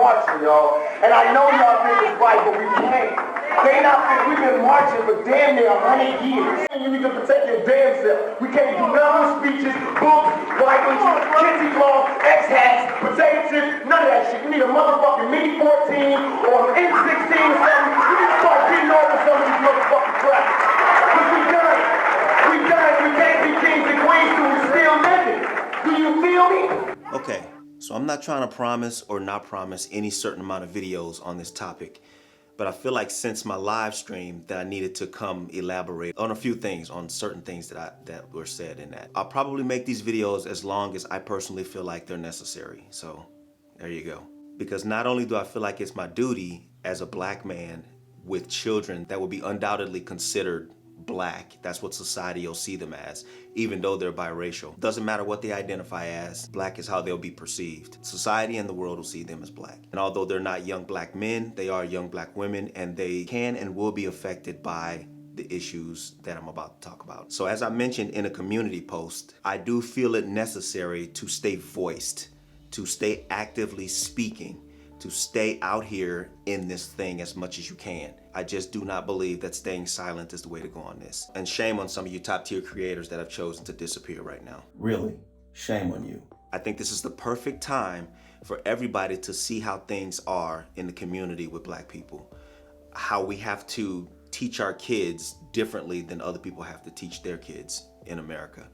marching, y'all. And I know y'all think it's right, but we can't. They not think we've been marching for damn near 100 years. You need to protect your damn self. We can't do none of speeches, books, rifles, kitsy cloth, X-hats, potato chips, none of that shit. You need a motherfucking Mini 14 or an M16 or something. You need to start getting over some of these motherfucking crap. Because we done. We done. We can't be kings and queens till we're still living. Do you feel me? Okay, so I'm not trying to promise or not promise any certain amount of videos on this topic, but I feel like since my live stream that I needed to come elaborate on a few things, on certain things that were said in that. I'll probably make these videos as long as I personally feel like they're necessary. So there you go. Because not only do I feel like it's my duty as a black man with children that will be undoubtedly considered black, that's what society will see them as, even though they're biracial. Doesn't matter what they identify as, black is how they'll be perceived. Society and the world will see them as black. And although they're not young black men, they are young black women, and they can and will be affected by the issues that I'm about to talk about. So as I mentioned in a community post, I do feel it necessary to stay voiced, to stay actively speaking, to stay out here in this thing as much as you can. I just do not believe that staying silent is the way to go on this. And shame on some of you top tier creators that have chosen to disappear right now. Really, shame on you. I think this is the perfect time for everybody to see how things are in the community with black people. How we have to teach our kids differently than other people have to teach their kids in America.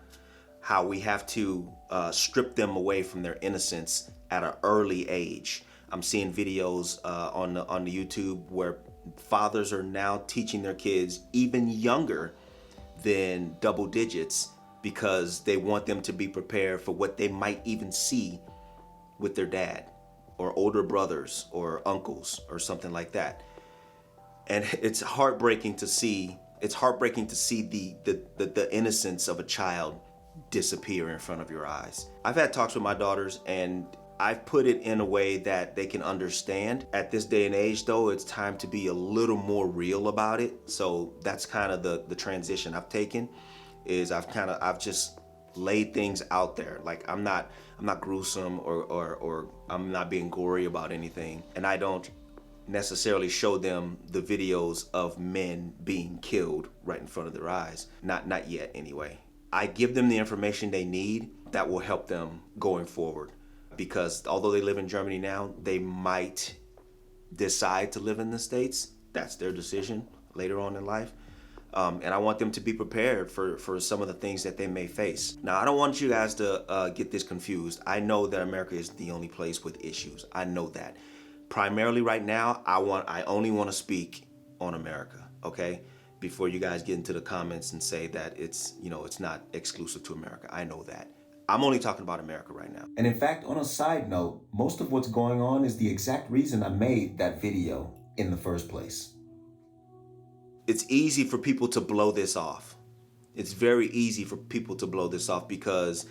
How we have to strip them away from their innocence at an early age. I'm seeing videos on the YouTube where fathers are now teaching their kids even younger than double digits because they want them to be prepared for what they might even see with their dad or older brothers or uncles or something like that. And it's heartbreaking to see. It's heartbreaking to see the innocence of a child disappear in front of your eyes. I've had talks with my daughters, and I've put it in a way that they can understand. At this day and age though, it's time to be a little more real about it. So that's kind of the transition I've taken, is I've just laid things out there. Like I'm not gruesome or I'm not being gory about anything. And I don't necessarily show them the videos of men being killed right in front of their eyes. Not yet anyway. I give them the information they need that will help them going forward. Because although they live in Germany now, they might decide to live in the States. That's their decision later on in life. And I want them to be prepared for some of the things that they may face. Now, I don't want you guys to get this confused. I know that America is the only place with issues. I know that. Primarily right now, I only want to speak on America, okay? Before you guys get into the comments and say that it's not exclusive to America. I know that. I'm only talking about America right now. And in fact, on a side note, most of what's going on is the exact reason I made that video in the first place. It's easy for people to blow this off. It's very easy for people to blow this off because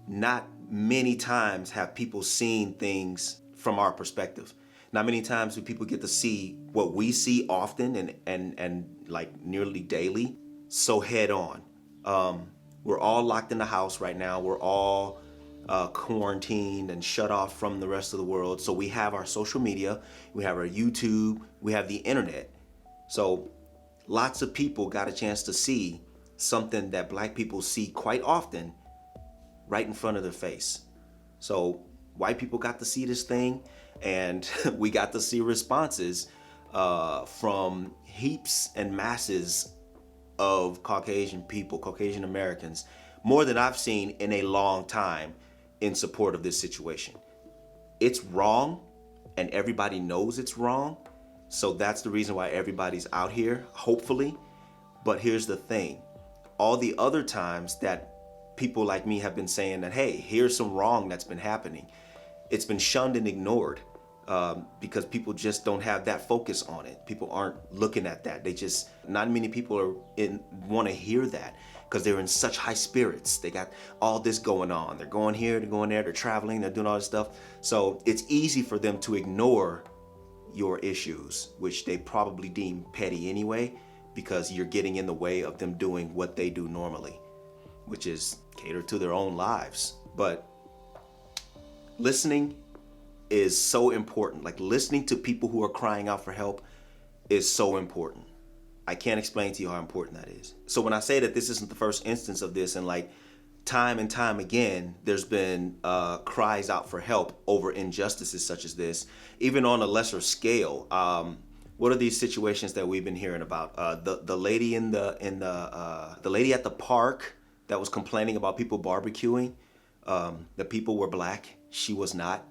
not many times have people seen things from our perspective. Not many times do people get to see what we see often and like nearly daily, so head on. We're all locked in the house right now. We're all quarantined and shut off from the rest of the world. So we have our social media, we have our YouTube, we have the internet. So lots of people got a chance to see something that black people see quite often right in front of their face. So white people got to see this thing, and we got to see responses from heaps and masses of Caucasian people, Caucasian Americans, more than I've seen in a long time in support of this situation. It's wrong, and everybody knows it's wrong. So that's the reason why everybody's out here, hopefully. But here's the thing. All the other times that people like me have been saying that, hey, here's some wrong that's been happening, it's been shunned and ignored. Because people just don't have that focus on it. People aren't looking at that. Not many people want to hear that because they're in such high spirits. They got all this going on. They're going here, they're going there, they're traveling, they're doing all this stuff. So it's easy for them to ignore your issues, which they probably deem petty anyway, because you're getting in the way of them doing what they do normally, which is cater to their own lives. But listening is so important. Like, listening to people who are crying out for help is so important. I can't explain to you how important that is. So when I say that this isn't the first instance of this, and like time and time again, there's been cries out for help over injustices such as this, even on a lesser scale. What are these situations that we've been hearing about? The lady the lady at the park that was complaining about people barbecuing. The people were black. She was not.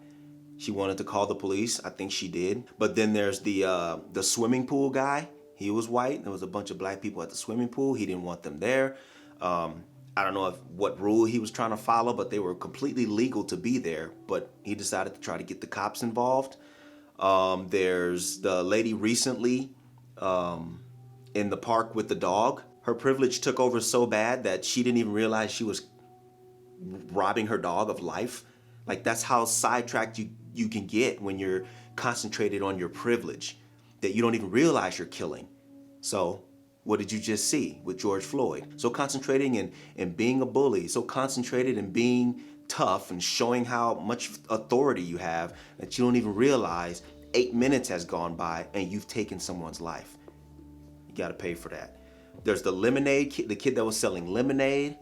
She wanted to call the police. I think she did. But then there's the swimming pool guy. He was white. There was a bunch of black people at the swimming pool. He didn't want them there. I don't know what rule he was trying to follow, but they were completely legal to be there. But he decided to try to get the cops involved. There's the lady recently in the park with the dog. Her privilege took over so bad that she didn't even realize she was robbing her dog of life. Like, that's how sidetracked you can get when you're concentrated on your privilege, that you don't even realize you're killing. So what did you just see with George Fløyd? So concentrating in being a bully, so concentrated in being tough and showing how much authority you have that you don't even realize 8 minutes has gone by and you've taken someone's life. You gotta pay for that. There's the lemonade kid, the kid that was selling lemonade.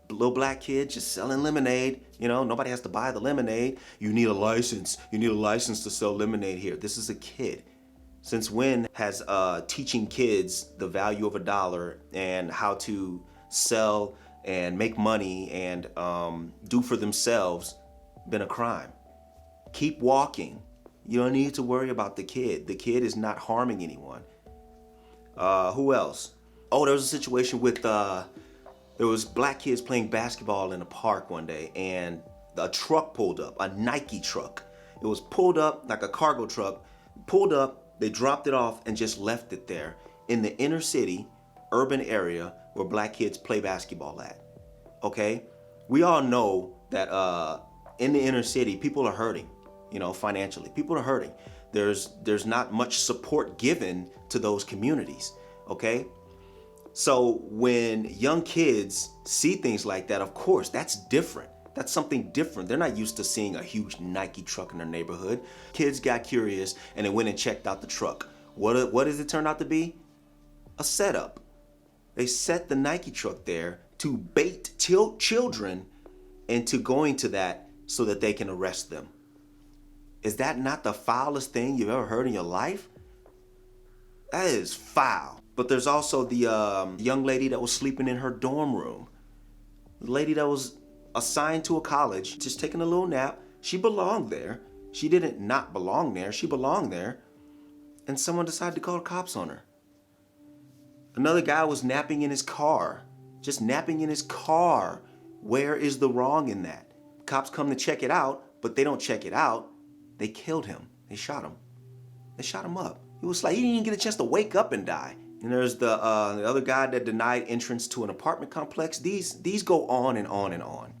Little black kid just selling lemonade. You know, nobody has to buy the lemonade. You need a license. You need a license to sell lemonade here. This is a kid. Since when has teaching kids the value of $1 and how to sell and make money and do for themselves been a crime? Keep walking. You don't need to worry about the kid. The kid is not harming anyone. Who else? Oh, there was a situation with there was black kids playing basketball in a park one day, and a truck pulled up, a Nike truck. It was pulled up like a cargo truck, pulled up, they dropped it off and just left it there in the inner city, urban area where black kids play basketball at, okay? We all know that in the inner city, people are hurting, you know, financially. People are hurting. There's not much support given to those communities, okay? So when young kids see things like that, of course, that's different. That's something different. They're not used to seeing a huge Nike truck in their neighborhood. Kids got curious and they went and checked out the truck. What does it turn out to be? A setup. They set the Nike truck there to bait children into going to that so that they can arrest them. Is that not the foulest thing you've ever heard in your life? That is foul. But there's also the young lady that was sleeping in her dorm room. The lady that was assigned to a college, just taking a little nap. She belonged there. She didn't not belong there. She belonged there. And someone decided to call the cops on her. Another guy was napping in his car. Just napping in his car. Where is the wrong in that? Cops come to check it out, but they don't check it out. They killed him. They shot him. They shot him up. He was like, he didn't even get a chance to wake up and die. And there's the other guy that denied entrance to an apartment complex. These go on and on and on.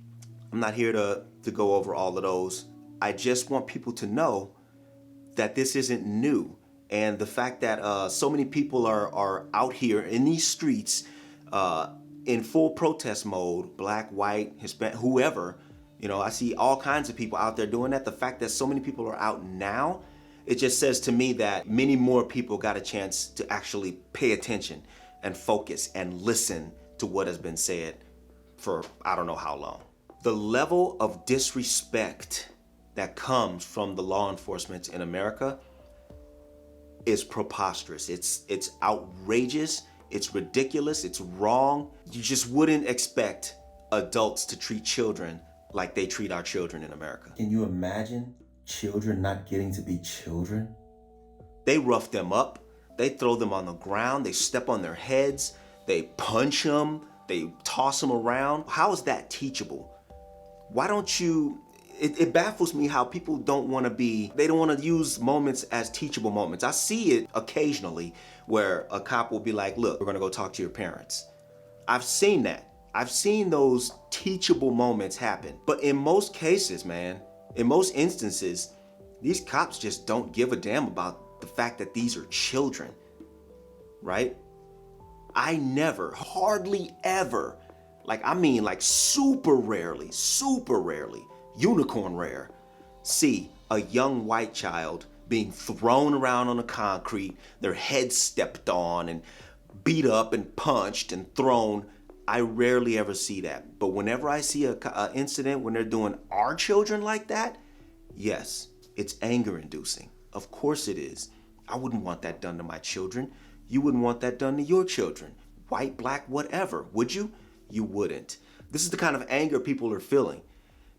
I'm not here to go over all of those. I just want people to know that this isn't new. And the fact that so many people are out here in these streets in full protest mode, black, white, Hispanic, whoever, you know, I see all kinds of people out there doing that. The fact that so many people are out now, it just says to me that many more people got a chance to actually pay attention and focus and listen to what has been said for I don't know how long. The level of disrespect that comes from the law enforcement in America is preposterous. It's outrageous, it's ridiculous, it's wrong. You just wouldn't expect adults to treat children like they treat our children in America. Can you imagine children not getting to be children? They rough them up, they throw them on the ground, they step on their heads, they punch them, they toss them around. How is that teachable? Why don't you, it baffles me how people don't want to use moments as teachable moments. I see it occasionally where a cop will be like, look, we're gonna go talk to your parents. I've seen that. I've seen those teachable moments happen. But in most cases, man, in most instances, these cops just don't give a damn about the fact that these are children, right? I never, hardly ever, like super rarely, unicorn rare, see a young white child being thrown around on the concrete, their heads stepped on and beat up and punched and thrown. I rarely ever see that. But whenever I see an incident when they're doing our children like that, yes, it's anger inducing. Of course it is. I wouldn't want that done to my children. You wouldn't want that done to your children. White, black, whatever. Would you? You wouldn't. This is the kind of anger people are feeling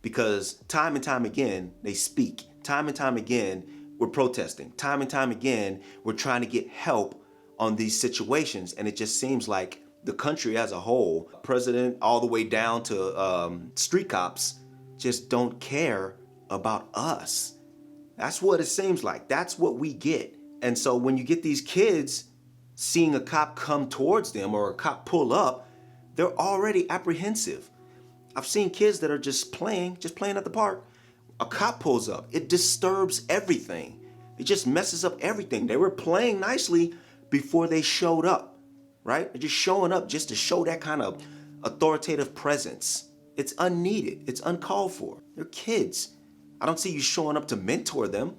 because time and time again, they speak. Time and time again, we're protesting. Time and time again, we're trying to get help on these situations. And it just seems like the country as a whole, president all the way down to street cops, just don't care about us. That's what it seems like. That's what we get. And so when you get these kids seeing a cop come towards them or a cop pull up, they're already apprehensive. I've seen kids that are just playing at the park. A cop pulls up. It disturbs everything. It just messes up everything. They were playing nicely before they showed up, right? They're just showing up just to show that kind of authoritative presence. It's unneeded. It's uncalled for. They're kids. I don't see you showing up to mentor them.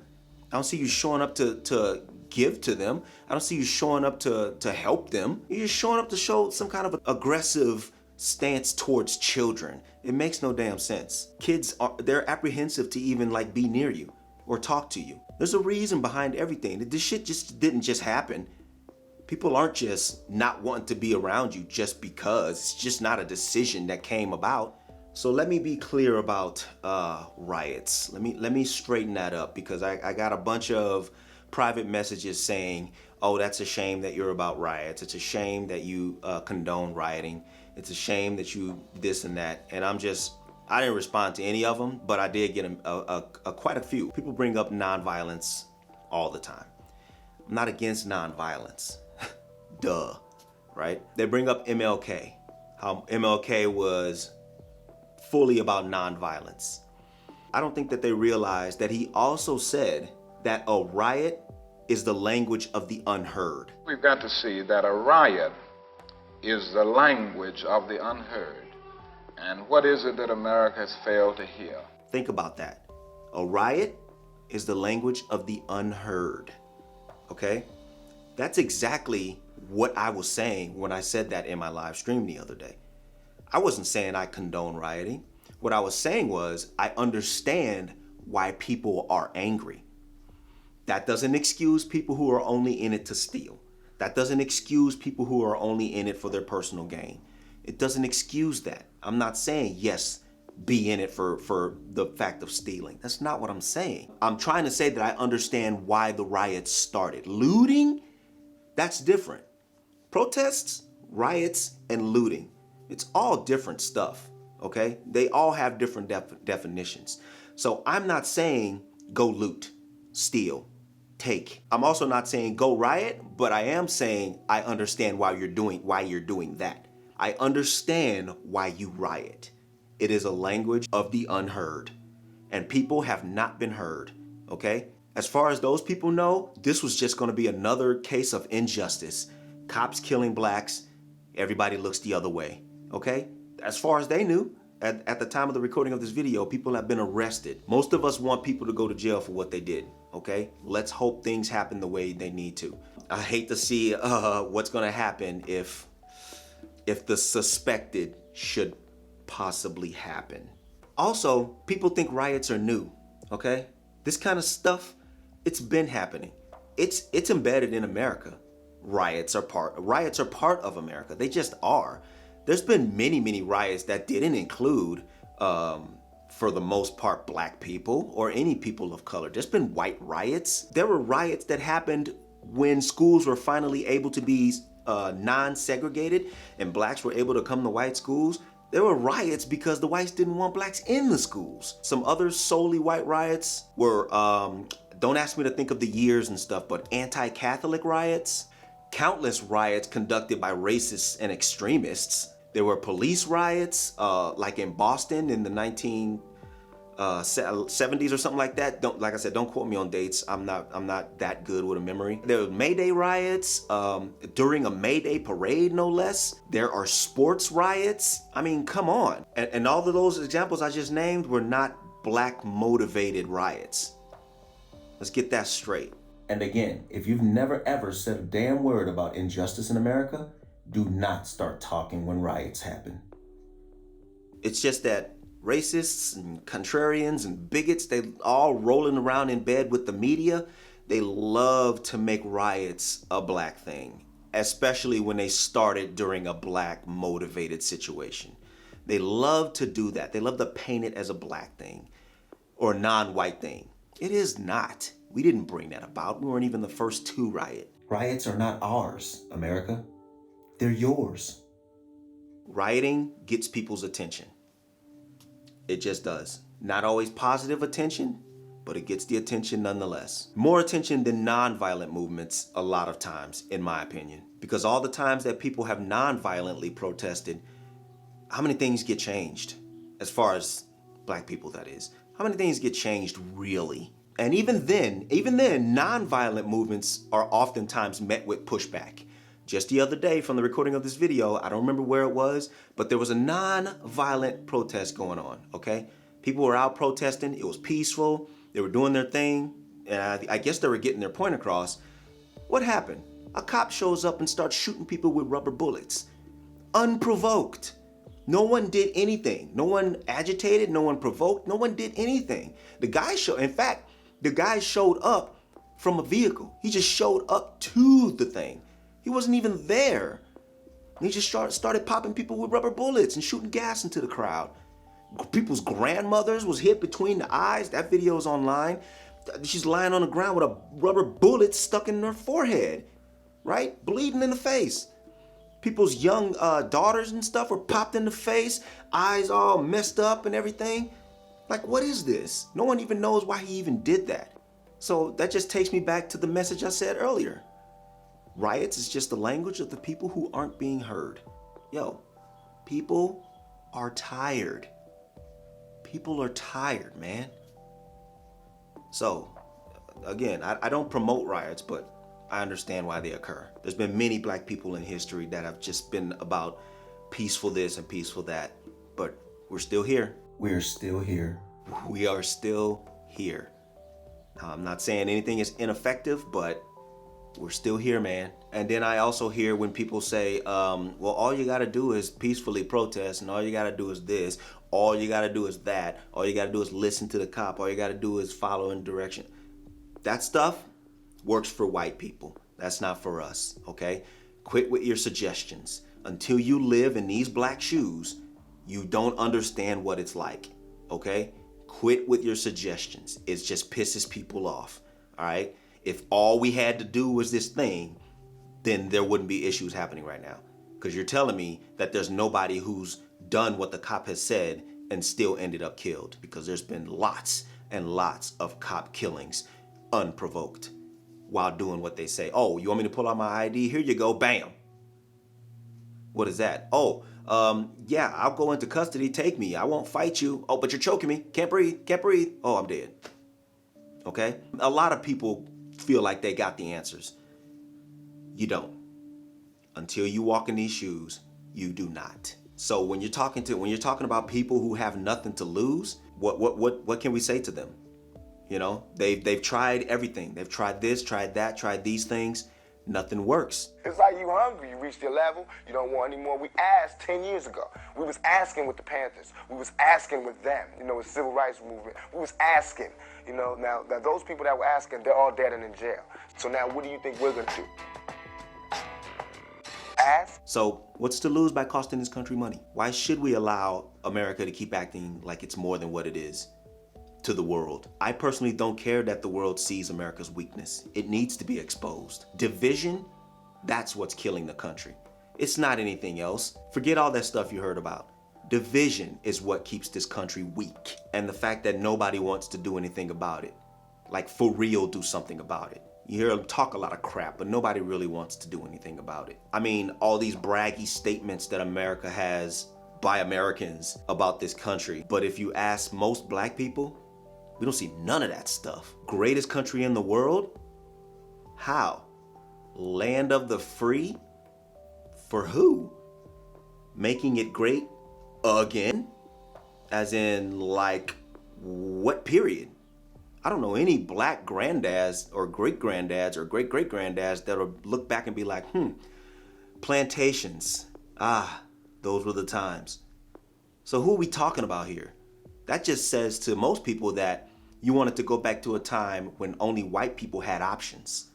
I don't see you showing up to give to them. I don't see you showing up to help them. You're just showing up to show some kind of aggressive stance towards children. It makes no damn sense. Kids they're apprehensive to even like be near you or talk to you. There's a reason behind everything. This shit just didn't just happen. People aren't just not wanting to be around you just because. It's just not a decision that came about. So let me be clear about riots. Let me straighten that up because I got a bunch of private messages saying, oh, that's a shame that you're about riots. It's a shame that you condone rioting. It's a shame that you this and that. And I didn't respond to any of them, but I did get quite a few. People bring up nonviolence all the time. I'm not against nonviolence. Duh, right? They bring up MLK, how MLK was fully about nonviolence. I don't think that they realize that he also said that a riot is the language of the unheard. We've got to see that a riot is the language of the unheard. And what is it that America has failed to hear? Think about that. A riot is the language of the unheard. Okay? That's exactly what I was saying when I said that in my live stream the other day. I wasn't saying I condone rioting. What I was saying was I understand why people are angry. That doesn't excuse people who are only in it to steal. That doesn't excuse people who are only in it for their personal gain. It doesn't excuse that. I'm not saying, yes, be in it for the fact of stealing. That's not what I'm saying. I'm trying to say that I understand why the riots started. Looting, that's different. Protests, riots, and looting, it's all different stuff, okay? They all have different definitions. So I'm not saying go loot, steal, take. I'm also not saying go riot, but I am saying I understand why you're doing that. I understand why you riot. It is a language of the unheard, and people have not been heard, okay? As far as those people know, this was just gonna be another case of injustice. Cops killing blacks, everybody looks the other way, okay? As far as they knew, at the time of the recording of this video, people have been arrested. Most of us want people to go to jail for what they did, okay? Let's hope things happen the way they need to. I hate to see what's gonna happen if the suspected should possibly happen. Also, people think riots are new, okay? This kind of stuff, it's been happening. It's embedded in America. Riots are part of America. They just are. There's been many riots that didn't include, for the most part, black people or any people of color. There's been white riots. There were riots that happened when schools were finally able to be non-segregated and blacks were able to come to white schools. There were riots because the whites didn't want blacks in the schools. Some other solely white riots were, don't ask me to think of the years and stuff, but anti-Catholic riots. Countless riots conducted by racists and extremists. There were police riots, like in Boston in the 1970s or something like that. Like I said, don't quote me on dates. I'm not that good with a memory. There were May Day riots during a May Day parade, no less. There are sports riots. I mean, come on. And all of those examples I just named were not black motivated riots. Let's get that straight. And again, if you've never ever said a damn word about injustice in America, do not start talking when riots happen. It's just that racists and contrarians and bigots, they all rolling around in bed with the media, they love to make riots a black thing, especially when they started during a black motivated situation. They love to do that. They love to paint it as a black thing or a non-white thing. It is not. We didn't bring that about. We weren't even the first to riot. Riots are not ours, America. They're yours. Rioting gets people's attention. It just does. Not always positive attention, but it gets the attention nonetheless. More attention than non-violent movements a lot of times, in my opinion. Because all the times that people have non-violently protested, how many things get changed? As far as black people, that is. How many things get changed really? And even then, non-violent movements are oftentimes met with pushback. Just the other day from the recording of this video, I don't remember where it was, but there was a non-violent protest going on, okay? People were out protesting, it was peaceful, they were doing their thing, and I guess they were getting their point across. What happened? A cop shows up and starts shooting people with rubber bullets. Unprovoked. No one did anything. No one agitated, no one provoked, no one did anything. The guy showed up from a vehicle. He just showed up to the thing. He wasn't even there. He just started popping people with rubber bullets and shooting gas into the crowd. People's grandmothers was hit between the eyes. That video is online. She's lying on the ground with a rubber bullet stuck in her forehead, right? Bleeding in the face. People's young daughters and stuff were popped in the face, eyes all messed up and everything. Like, what is this? No one even knows why he even did that. So that just takes me back to the message I said earlier. Riots is just the language of the people who aren't being heard. Yo, people are tired. People are tired, man. So, again, I don't promote riots, but I understand why they occur. There's been many black people in history that have just been about peaceful this and peaceful that, but we're still here. We're still here. We are still here. I'm not saying anything is ineffective, but we're still here, man. And then I also hear when people say, well, all you gotta do is peacefully protest, and all you gotta do is this, all you gotta do is that, all you gotta do is listen to the cop, all you gotta do is follow in direction. That stuff works for white people. That's not for us, okay? Quit with your suggestions. Until you live in these black shoes, you don't understand what it's like, okay? Quit with your suggestions. It just pisses people off, all right? If all we had to do was this thing, then there wouldn't be issues happening right now. Because you're telling me that there's nobody who's done what the cop has said and still ended up killed, because there's been lots and lots of cop killings unprovoked while doing what they say. Oh, you want me to pull out my ID? Here you go, bam. What is that? Oh, yeah, I'll go into custody, take me. I won't fight you. Oh, but you're choking me. Can't breathe, can't breathe. Oh, I'm dead. Okay? A lot of people feel like they got the answers. You don't. Until you walk in these shoes, you do not. So when you're talking about people who have nothing to lose, what can we say to them? You know, they've tried everything. They've tried this, tried that, tried these things. Nothing works. It's like you hungry. You reached your level. You don't want any more. We asked 10 years ago. We was asking with the Panthers. We was asking with them. You know, with the civil rights movement. We was asking. You know, now those people that were asking, they're all dead and in jail. So now what do you think we're going to do? Ask? So what's to lose by costing this country money? Why should we allow America to keep acting like it's more than what it is to the world? I personally don't care that the world sees America's weakness. It needs to be exposed. Division, that's what's killing the country. It's not anything else. Forget all that stuff you heard about. Division is what keeps this country weak. And the fact that nobody wants to do anything about it. Like, for real, do something about it. You hear them talk a lot of crap, but nobody really wants to do anything about it. I mean, all these braggy statements that America has by Americans about this country. But if you ask most black people, we don't see none of that stuff. Greatest country in the world? How? Land of the free? For who? Making it great again? As in, like, what period? I don't know any black granddads or great-granddads or great-great-granddads that'll look back and be like, plantations. Ah, those were the times. So who are we talking about here? That just says to most people that you wanted to go back to a time when only white people had options.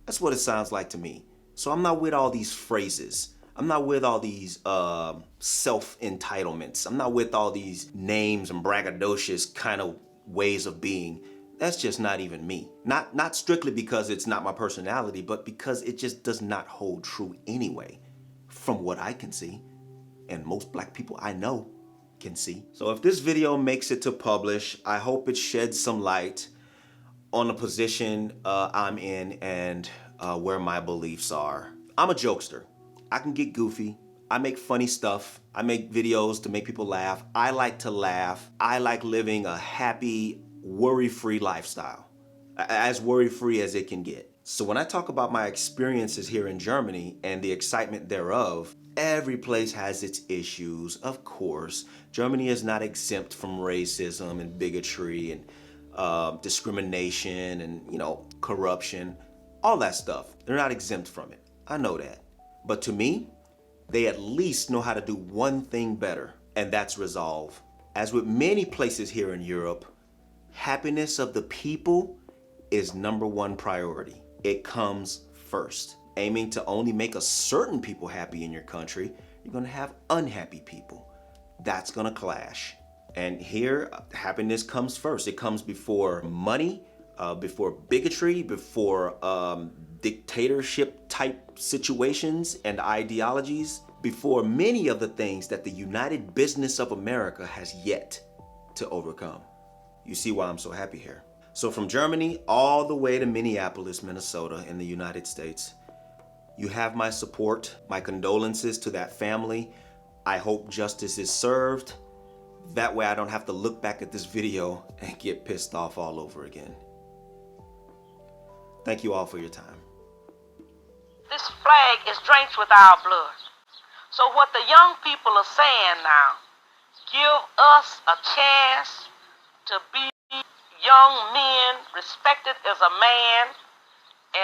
That's what it sounds like to me. So I'm not with all these phrases. I'm not with all these self-entitlements. I'm not with all these names and braggadocious kind of ways of being. That's just not even me. Not strictly because it's not my personality, but because it just does not hold true anyway, from what I can see, and most black people I know can see. So if this video makes it to publish, I hope it sheds some light on the position I'm in and where my beliefs are. I'm a jokester. I can get goofy. I make funny stuff. I make videos to make people laugh. I like to laugh. I like living a happy, worry-free lifestyle, as worry-free as it can get. So when I talk about my experiences here in Germany and the excitement thereof, every place has its issues, of course. Germany is not exempt from racism and bigotry and discrimination and, corruption, all that stuff. They're not exempt from it. I know that. But to me, they at least know how to do one thing better, and that's resolve. As with many places here in Europe, happiness of the people is #1 priority. It comes first. Aiming to only make a certain people happy in your country, you're gonna have unhappy people. That's gonna clash. And here, happiness comes first. It comes before money, before bigotry, before dictatorship type situations and ideologies, before many of the things that the United Business of America has yet to overcome. You see why I'm so happy here. So from Germany all the way to Minneapolis, Minnesota in the United States, you have my support, my condolences to that family. I hope justice is served. That way I don't have to look back at this video and get pissed off all over again. Thank you all for your time. This flag is drenched with our blood. So what the young people are saying now, give us a chance to be young men, respected as a man.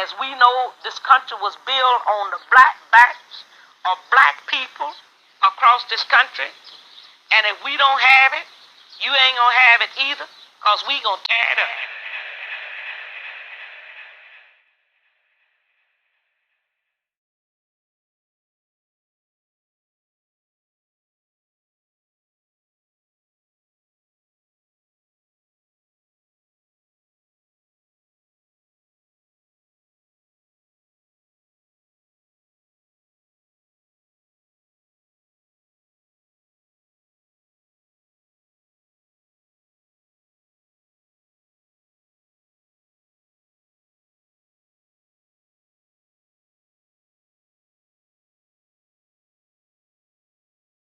As we know, this country was built on the black backs of black people across this country. And if we don't have it, you ain't gonna have it either, because we gonna tear it up.